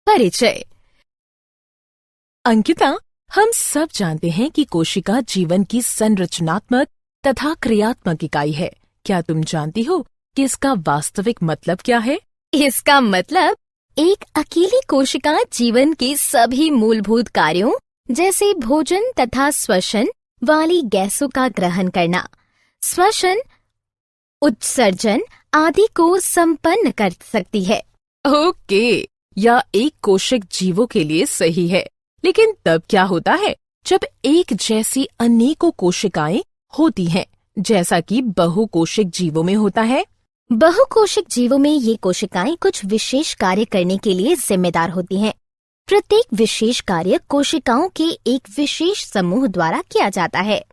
परिचय। अंकिता, हम सब जानते हैं कि कोशिका जीवन की संरचनात्मक तथा क्रियात्मक इकाई है। क्या तुम जानती हो कि इसका वास्तविक मतलब क्या है? इसका मतलब एक अकेली कोशिका जीवन के सभी मूलभूत कार्यों जैसे भोजन तथा श्वसन वाली गैसों का ग्रहण करना, श्वसन, उत्सर्जन आदि को संपन्न कर सकती है। ओके, यह एक कोशिक जीवों के लिए सही है। लेकिन तब क्या होता है जब एक जैसी अनेकों कोशिकाएं होती हैं, जैसा कि बहुकोशिक जीवों में होता है? बहुकोशिक जीवों में ये कोशिकाएं कुछ विशेष कार्य करने के लिए जिम्मेदार होती हैं। प्रत्येक विशेष कार्य कोशिकाओं के एक विशेष समूह द्वारा किया जाता है।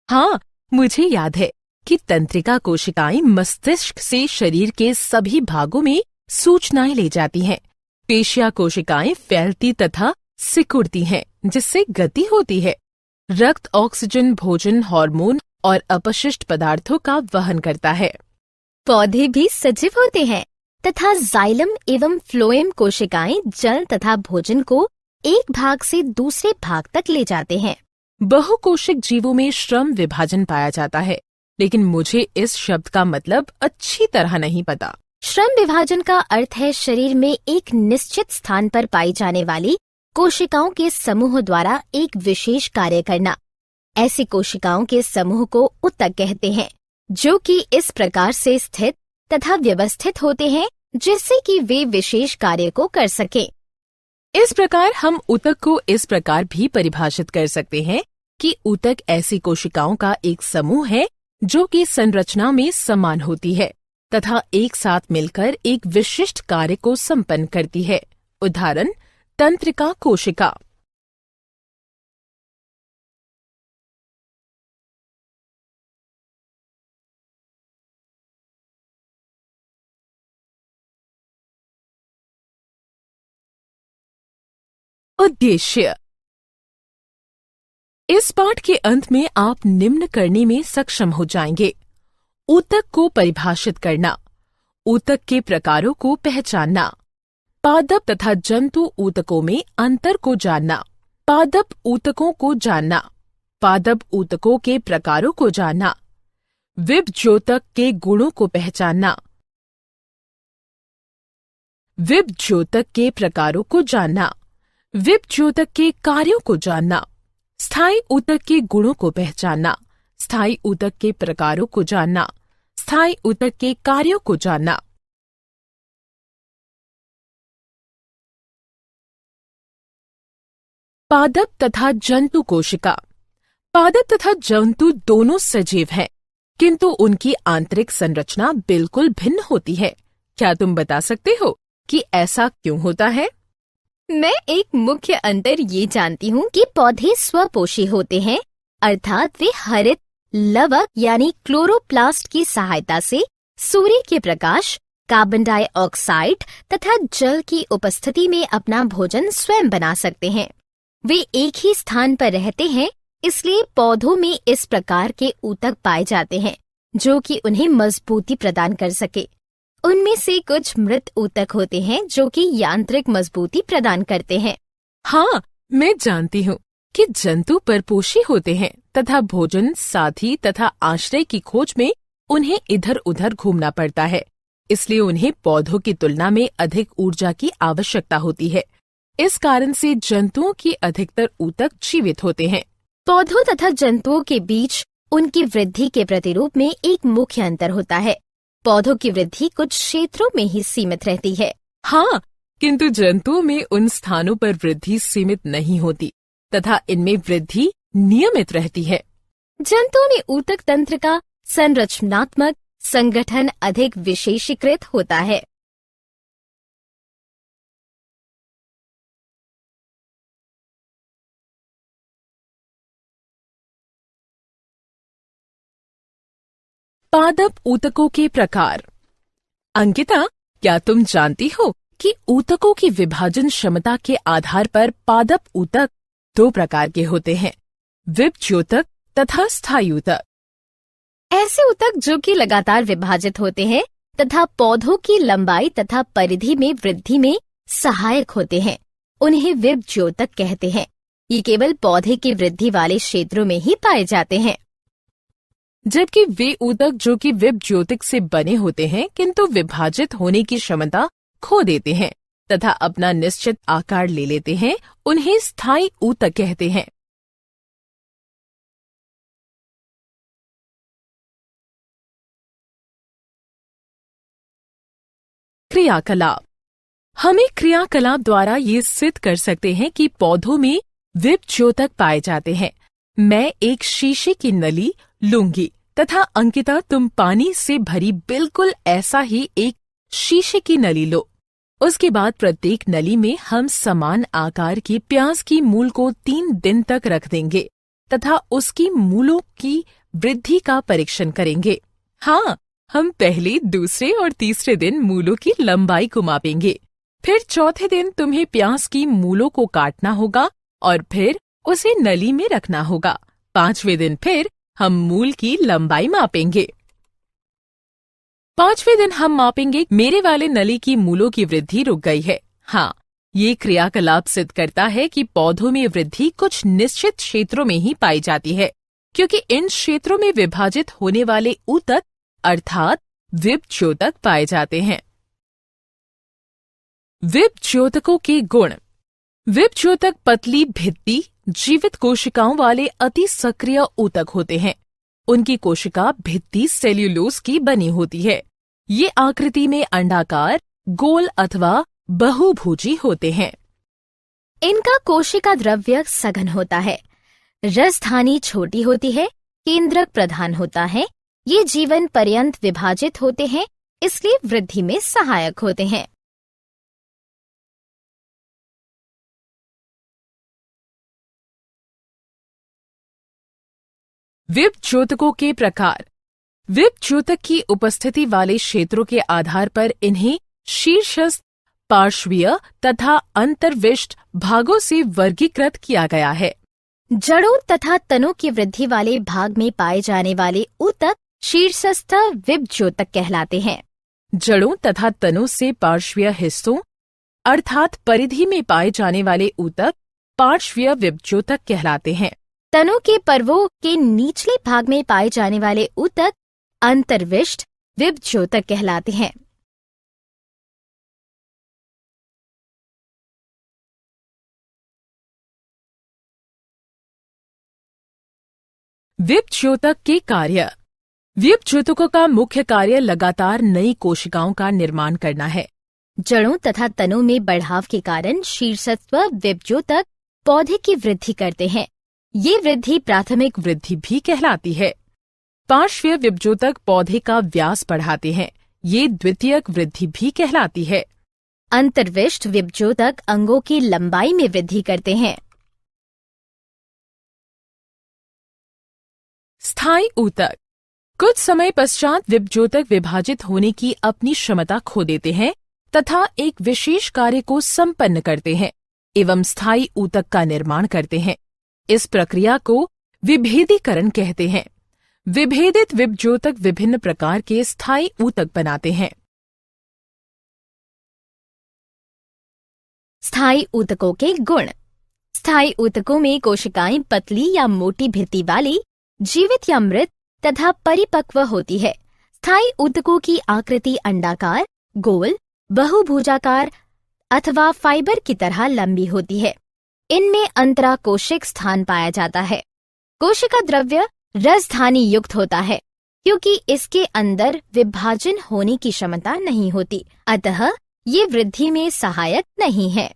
हाँ, मुझे याद है कि तंत्रिका कोशिकाएं मस्तिष्क से शरीर के सभी भागों में सूचनाएं ले जाती हैं। पेशिया कोशिकाएं फैलती तथा सिकुड़ती हैं, जिससे गति होती है। रक्त ऑक्सीजन, भोजन, हार्मोन और अपशिष्ट पदार्थों का वहन करता है। पौधे भी सजीव होते हैं तथा जाइलम एवं फ्लोएम कोशिकाएं जल तथा भोजन को एक भाग से दूसरे भाग तक ले जाते हैं। बहुकोशिक जीवों में श्रम विभाजन पाया जाता है, लेकिन मुझे इस शब्द का मतलब अच्छी तरह नहीं पता। श्रम विभाजन का अर्थ है शरीर में एक निश्चित स्थान पर पाई जाने वाली कोशिकाओं के समूह द्वारा एक विशेष कार्य करना। ऐसी कोशिकाओं के समूह को ऊतक कहते हैं, जो कि इस प्रकार से स्थित तथा व्यवस्थित होते हैं जिससे कि वे विशेष कार्य को कर सकें। इस प्रकार हम ऊतक को इस प्रकार भी परिभाषित कर सकते हैं कि ऊतक ऐसी कोशिकाओं का एक समूह है जो कि संरचना में समान होती है तथा एक साथ मिलकर एक विशिष्ट कार्य को संपन्न करती है। उदाहरण, तंत्रिका कोशिका। उद्देश्य। इस पाठ के अंत में आप निम्न करने में सक्षम हो जाएंगे: ऊतक को परिभाषित करना, ऊतक के प्रकारों को पहचानना, पादप तथा जंतु ऊतकों में अंतर को जानना, पादप ऊतकों को जानना, पादप ऊतकों के प्रकारों को जानना, विभज्योतक के गुणों को पहचानना, विभज्योतक के प्रकारों को जानना, विभज्योतक के कार्यों को जानना, स्थायी ऊतक के गुणों को पहचानना, स्थायी ऊतक के प्रकारों को जानना, स्थायी ऊतक के कार्यों को जानना। पादप तथा जंतु कोशिका। पादप तथा जंतु दोनों सजीव हैं, किंतु उनकी आंतरिक संरचना बिल्कुल भिन्न होती है। क्या तुम बता सकते हो कि ऐसा क्यों होता है? मैं एक मुख्य अंतर ये जानती हूँ कि पौधे स्वपोषी होते हैं, अर्थात वे हरित लवक यानी क्लोरोप्लास्ट की सहायता से सूर्य के प्रकाश, कार्बन डाइऑक्साइड तथा जल की उपस्थिति में अपना भोजन स्वयं बना सकते हैं। वे एक ही स्थान पर रहते हैं, इसलिए पौधों में इस प्रकार के ऊतक पाए जाते हैं जो कि उन्हें मजबूती प्रदान कर सके। उनमें से कुछ मृत ऊतक होते हैं जो कि यांत्रिक मजबूती प्रदान करते हैं। हाँ, मैं जानती हूँ कि जंतु परपोषी होते हैं तथा भोजन, साथी तथा आश्रय की खोज में उन्हें इधर उधर घूमना पड़ता है, इसलिए उन्हें पौधों की तुलना में अधिक ऊर्जा की आवश्यकता होती है। इस कारण से जंतुओं की अधिकतर ऊतक जीवित होते हैं। पौधों तथा जंतुओं के बीच उनकी वृद्धि के प्रतिरूप में एक मुख्य अंतर होता है। पौधों की वृद्धि कुछ क्षेत्रों में ही सीमित रहती है। हाँ, किंतु जंतुओं में उन स्थानों पर वृद्धि सीमित नहीं होती तथा इनमें वृद्धि नियमित रहती है। जंतुओं में ऊतक तंत्र का संरचनात्मक संगठन अधिक विशेषीकृत होता है। पादप ऊतकों के प्रकार। अंकिता, क्या तुम जानती हो कि ऊतकों की विभाजन क्षमता के आधार पर पादप ऊतक दो प्रकार के होते हैं? विभज्योतक तथा स्थायी ऊतक। ऐसे ऊतक जो कि लगातार विभाजित होते हैं तथा पौधों की लंबाई तथा परिधि में वृद्धि में सहायक होते हैं, उन्हें विभज्योतक कहते हैं। ये केवल पौधे की वृद्धि वाले क्षेत्रों में ही पाए जाते हैं। जबकि वे ऊतक जो कि विभज्योतक से बने होते हैं किंतु विभाजित होने की क्षमता खो देते हैं तथा अपना निश्चित आकार ले लेते हैं, उन्हें स्थायी ऊतक कहते हैं। क्रियाकलाप। हमें क्रियाकलाप द्वारा ये सिद्ध कर सकते हैं कि पौधों में विभज्योतक पाए जाते हैं। मैं एक शीशे की नली लूंगी तथा अंकिता तुम पानी से भरी बिल्कुल ऐसा ही एक शीशे की नली लो। उसके बाद प्रत्येक नली में हम समान आकार की प्याज की मूल को 3 दिन तक रख देंगे तथा उसकी मूलों की वृद्धि का परीक्षण करेंगे। हाँ, हम पहले, दूसरे और तीसरे दिन मूलों की लंबाई को मापेंगे। फिर चौथे दिन तुम्हें प्याज की मूलों को काटना होगा और फिर उसे नली में रखना होगा। 5वें दिन फिर हम मूल की लंबाई मापेंगे। 5वें दिन हम मापेंगे मेरे वाले नली की मूलों की वृद्धि रुक गई है। हाँ, ये क्रियाकलाप सिद्ध करता है कि पौधों में वृद्धि कुछ निश्चित क्षेत्रों में ही पाई जाती है, क्योंकि इन क्षेत्रों में विभाजित होने वाले ऊतक अर्थात विभज्योतक पाए जाते हैं। विभज्योतकों के गुण। विभज्योतक पतली भित्ति जीवित कोशिकाओं वाले अति सक्रिय ऊतक होते हैं। उनकी कोशिका भित्ति सेल्यूलोज की बनी होती है। ये आकृति में अंडाकार, गोल अथवा बहुभुजी होते हैं। इनका कोशिका द्रव्य सघन होता है। रसधानी छोटी होती है, केंद्रक प्रधान होता है। ये जीवन पर्यंत विभाजित होते हैं, इसलिए वृद्धि में सहायक होते हैं। विभज्योतकों के प्रकार। विभज्योतक की उपस्थिति वाले क्षेत्रों के आधार पर इन्हें शीर्षस्थ, पार्श्वीय तथा अंतर्विष्ट भागों से वर्गीकृत किया गया है। जड़ों तथा तनों की वृद्धि वाले भाग में पाए जाने वाले ऊतक शीर्षस्थ विभज्योतक कहलाते हैं। जड़ों तथा तनों से पार्श्वीय हिस्सों अर्थात परिधि में पाए जाने वाले ऊतक पार्श्वीय विभज्योतक कहलाते हैं। तनों के पर्वों के निचले भाग में पाए जाने वाले ऊतक अंतर्विष्ट विभज्योतक कहलाते हैं। विभज्योतक के कार्य। विभज्योतकों का मुख्य कार्य लगातार नई कोशिकाओं का निर्माण करना है। जड़ों तथा तनों में बढ़ाव के कारण शीर्षस्थ विभज्योतक पौधे की वृद्धि करते हैं। ये वृद्धि प्राथमिक वृद्धि भी कहलाती है। पार्श्वीय विभज्योतक पौधे का व्यास बढ़ाते हैं। ये द्वितीयक वृद्धि भी कहलाती है। अंतर्विष्ट विभज्योतक अंगों की लंबाई में वृद्धि करते हैं। स्थायी ऊतक। कुछ समय पश्चात विभज्योतक विभाजित होने की अपनी क्षमता खो देते हैं तथा एक विशेष कार्य को संपन्न करते हैं एवं स्थायी ऊतक का निर्माण करते हैं। इस प्रक्रिया को विभेदीकरण कहते हैं। विभेदित विभज्योतक विभिन्न प्रकार के स्थायी ऊतक बनाते हैं। स्थायी ऊतकों के गुण। स्थायी ऊतकों में कोशिकाएं पतली या मोटी भित्ति वाली, जीवित या मृत तथा परिपक्व होती है। स्थायी ऊतकों की आकृति अंडाकार, गोल, बहुभुजाकार अथवा फाइबर की तरह लंबी होती है। इनमें अंतराकोशिक स्थान पाया जाता है। कोशिका द्रव्य रसधानी युक्त होता है, क्योंकि इसके अंदर विभाजन होने की क्षमता नहीं होती, अतः ये वृद्धि में सहायक नहीं है।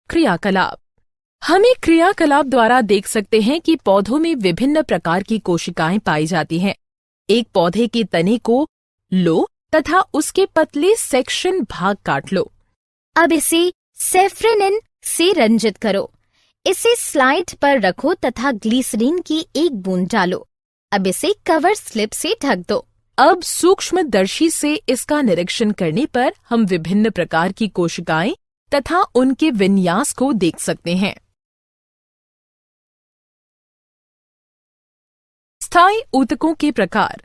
क्रियाकलाप। हमें क्रियाकलाप द्वारा देख सकते हैं कि पौधों में विभिन्न प्रकार की कोशिकाएं पाई जाती हैं। एक पौधे के तने को लो तथा उसके पतले सेक्शन भाग काट लो। अब इसे सेफ्रेनिन से रंजित करो। इसे स्लाइड पर रखो तथा ग्लिसरीन की एक बूंद डालो। अब इसे कवर स्लिप से ढक दो। अब सूक्ष्मदर्शी से इसका निरीक्षण करने पर हम विभिन्न प्रकार की कोशिकाएं तथा उनके विन्यास को देख सकते हैं। स्थायी ऊतकों के प्रकार।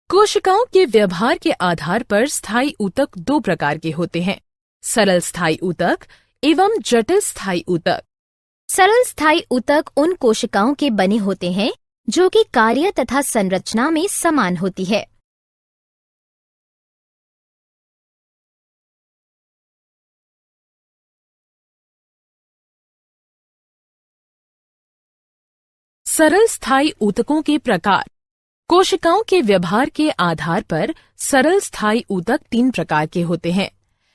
कोशिकाओं के व्यवहार के आधार पर स्थायी ऊतक दो प्रकार के होते हैं, सरल स्थायी ऊतक एवं जटिल स्थायी ऊतक। सरल स्थायी ऊतक उन कोशिकाओं के बने होते हैं जो कि कार्य तथा संरचना में समान होती है। सरल स्थायी ऊतकों के प्रकार। कोशिकाओं के व्यवहार के आधार पर सरल स्थायी ऊतक तीन प्रकार के होते हैं,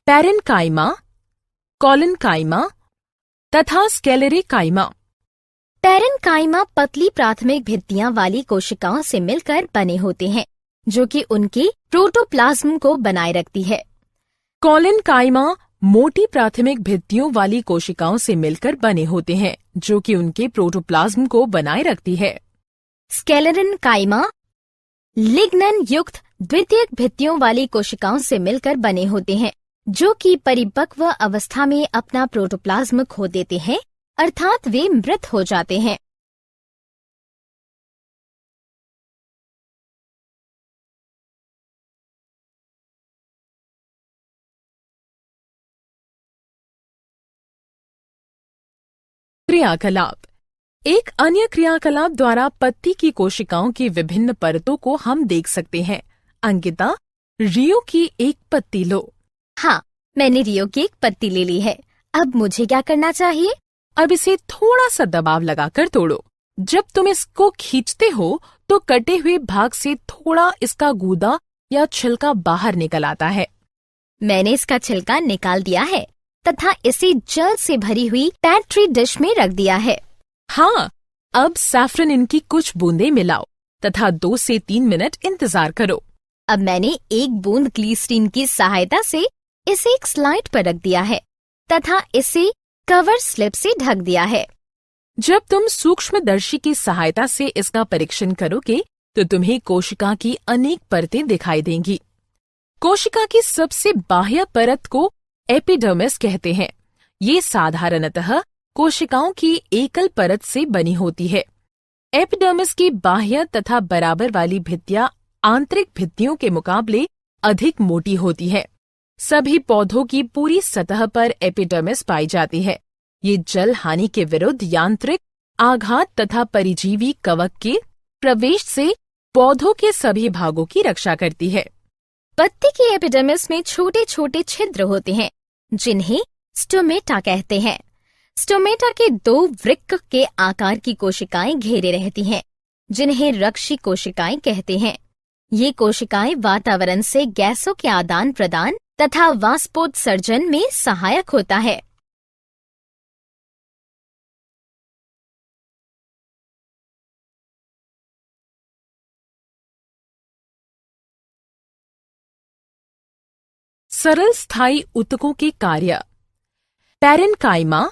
पैरेन्काइमा, कॉलेन्काइमा तथा स्क्लेरेकाइमा। पैरेन्काइमा पतली प्राथमिक भित्तियां वाली कोशिकाओं से मिलकर बने होते हैं जो कि उनके प्रोटोप्लाज्म को बनाए रखती है। कॉलेन्काइमा मोटी प्राथमिक भित्तियों वाली कोशिकाओं से मिलकर बने होते हैं जो कि उनके प्रोटोप्लाज्म को बनाए रखती है। स्क्लेरेन्काइमा लिग्नन युक्त द्वितीयक भित्तियों वाली कोशिकाओं से मिलकर बने होते हैं जो कि परिपक्व अवस्था में अपना प्रोटोप्लाज्म खो देते हैं, अर्थात वे मृत हो जाते हैं। क्रियाकलाप। एक अन्य क्रियाकलाप द्वारा पत्ती की कोशिकाओं की विभिन्न परतों को हम देख सकते हैं। अंकिता, रियो की एक पत्ती लो। हाँ, मैंने रियो की एक पत्ती ले ली है। अब मुझे क्या करना चाहिए? अब इसे थोड़ा सा दबाव लगाकर तोड़ो। जब तुम इसको खींचते हो तो कटे हुए भाग से थोड़ा इसका गूदा या छिलका बाहर निकल आता है। मैंने इसका छिलका निकाल दिया है तथा इसे जल से भरी हुई पेट्री डिश में रख दिया है। हाँ, अब सैफरन इनकी कुछ बूंदें मिलाओ तथा 2 से 3 मिनट इंतजार करो। अब मैंने एक बूंद ग्लिसरीन की सहायता से इसे एक स्लाइड पर रख दिया है तथा इसे कवर स्लिप से ढक दिया है। जब तुम सूक्ष्मदर्शी की सहायता से इसका परीक्षण करोगे तो तुम्हें कोशिका की अनेक परतें दिखाई देंगी। कोशिका की सबसे बाह्य परत को एपिडर्मिस कहते हैं। ये साधारणतः कोशिकाओं की एकल परत से बनी होती है। एपिडर्मिस की बाह्य तथा बराबर वाली भित्तियां आंतरिक भित्तियों के मुकाबले अधिक मोटी होती है। सभी पौधों की पूरी सतह पर एपिडर्मिस पाई जाती है। ये जल हानि के विरुद्ध यांत्रिक आघात तथा परिजीवी कवक के प्रवेश से पौधों के सभी भागों की रक्षा करती है। पत्ती की एपिडर्मिस में छोटे छोटे छिद्र होते हैं जिन्हें स्टोमेटा कहते हैं। स्टोमेटा के 2 वृक्क के आकार की कोशिकाएं घेरे रहती हैं जिन्हें रक्षी कोशिकाएं कहते हैं। ये कोशिकाएं वातावरण से गैसों के आदान प्रदान तथा वाष्पोत्सर्जन में सहायक होता है। सरल स्थायी ऊतकों के कार्य। पैरेन्काइमा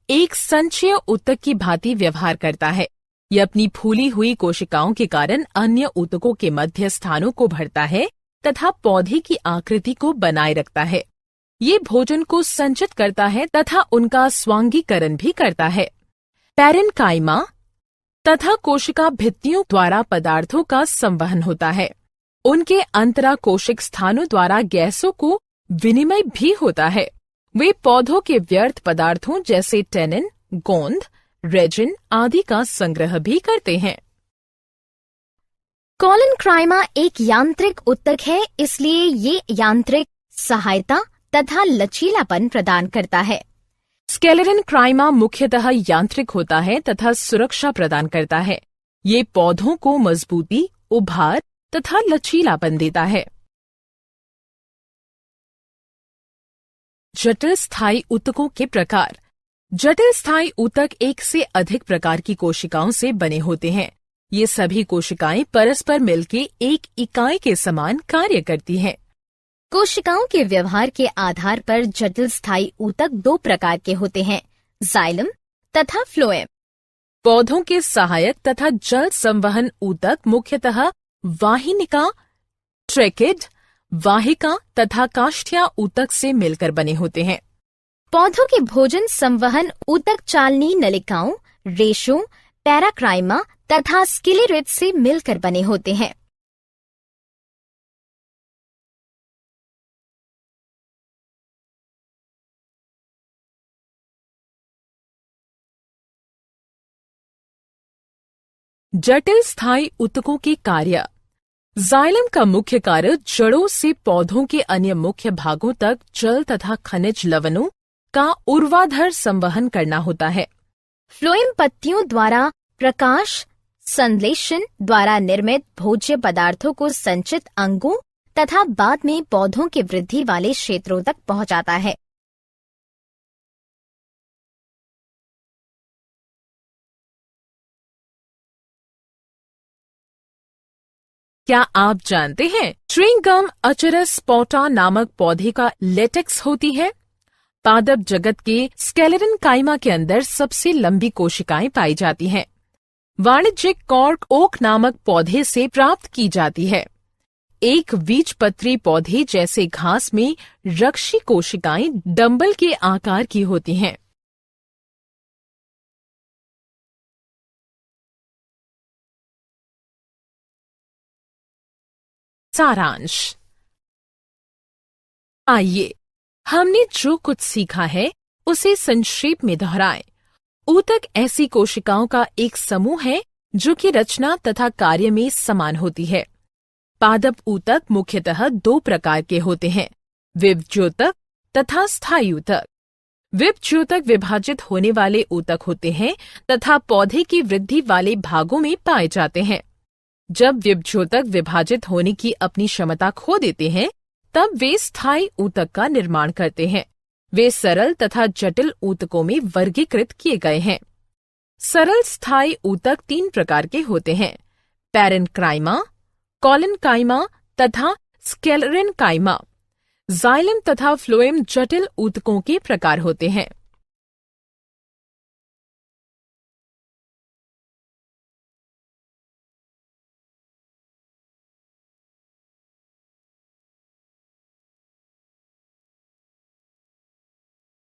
एक संचय ऊतक की भांति व्यवहार करता है। यह अपनी फूली हुई कोशिकाओं के कारण अन्य ऊतकों के मध्य स्थानों को भरता है तथा पौधे की आकृति को बनाए रखता है। ये भोजन को संचित करता है तथा उनका स्वांगीकरण भी करता है। पैरेन्काइमा तथा कोशिका भित्तियों द्वारा पदार्थों का संवहन होता है। उनके अंतराकोशिक स्थानों द्वारा गैसों को विनिमय भी होता है। वे पौधों के व्यर्थ पदार्थों जैसे टेनिन, गोंद, रेजिन आदि का संग्रह भी करते हैं। कॉलेन्काइमा एक यांत्रिक ऊतक है, इसलिए ये यांत्रिक सहायता तथा लचीलापन प्रदान करता है। स्क्लेरेन्काइमा मुख्यतः यांत्रिक होता है तथा सुरक्षा प्रदान करता है। ये पौधों को मजबूती, उभार तथा लचीलापन देता है। जटिल स्थायी ऊतकों के प्रकार। जटिल स्थायी ऊतक एक से अधिक प्रकार की कोशिकाओं से बने होते हैं। ये सभी कोशिकाएं परस्पर मिलकर एक इकाई के समान कार्य करती हैं। कोशिकाओं के व्यवहार के आधार पर जटिल स्थायी ऊतक 2 प्रकार के होते हैं, जाइलम तथा फ्लोएम। पौधों के सहायक तथा जल संवहन ऊतक मुख्यतः वाहिनिका ट्रेकिड वाहिका तथा काष्ठिया ऊतक से मिलकर बने होते हैं। पौधों के भोजन संवहन ऊतक चालनी नलिकाओं, रेशों, पैराक्राइमा तथा स्किलेरेट से मिलकर बने होते हैं। जटिल स्थायी ऊतकों के कार्य। जाइलम का मुख्य कार्य जड़ों से पौधों के अन्य मुख्य भागों तक जल तथा खनिज लवणों का ऊर्ध्वाधर संवहन करना होता है। फ्लोएम पत्तियों द्वारा प्रकाश संश्लेषण द्वारा निर्मित भोज्य पदार्थों को संचित अंगों तथा बाद में पौधों के वृद्धि वाले क्षेत्रों तक पहुंचाता है। क्या आप जानते हैं च्युइंग गम अचरस स्पोटा नामक पौधे का लेटेक्स होती है? पादप जगत के स्केलेटन काइमा के अंदर सबसे लंबी कोशिकाएं पाई जाती हैं। वाणिज्यिक कॉर्क ओक नामक पौधे से प्राप्त की जाती है। एक बीजपत्री पौधे जैसे घास में रक्षी कोशिकाएं डंबल के आकार की होती हैं। सारांश। आइए हमने जो कुछ सीखा है उसे संक्षेप में दोहराएं। ऊतक ऐसी कोशिकाओं का एक समूह है जो कि रचना तथा कार्य में समान होती है। पादप ऊतक मुख्यतः दो प्रकार के होते हैं, विभज्योतक तथा स्थायी ऊतक। विभज्योतक विभाजित होने वाले ऊतक होते हैं तथा पौधे की वृद्धि वाले भागों में पाए जाते हैं। जब विभज्योतक विभाजित होने की अपनी क्षमता खो देते हैं तब वे स्थायी ऊतक का निर्माण करते हैं। वे सरल तथा जटिल ऊतकों में वर्गीकृत किए गए हैं। सरल स्थायी ऊतक 3 प्रकार के होते हैं, पैरेन्काइमा, कॉलिनकाइमा तथा स्क्लेरेनकाइमा। जाइलम तथा फ्लोएम जटिल ऊतकों के प्रकार होते हैं।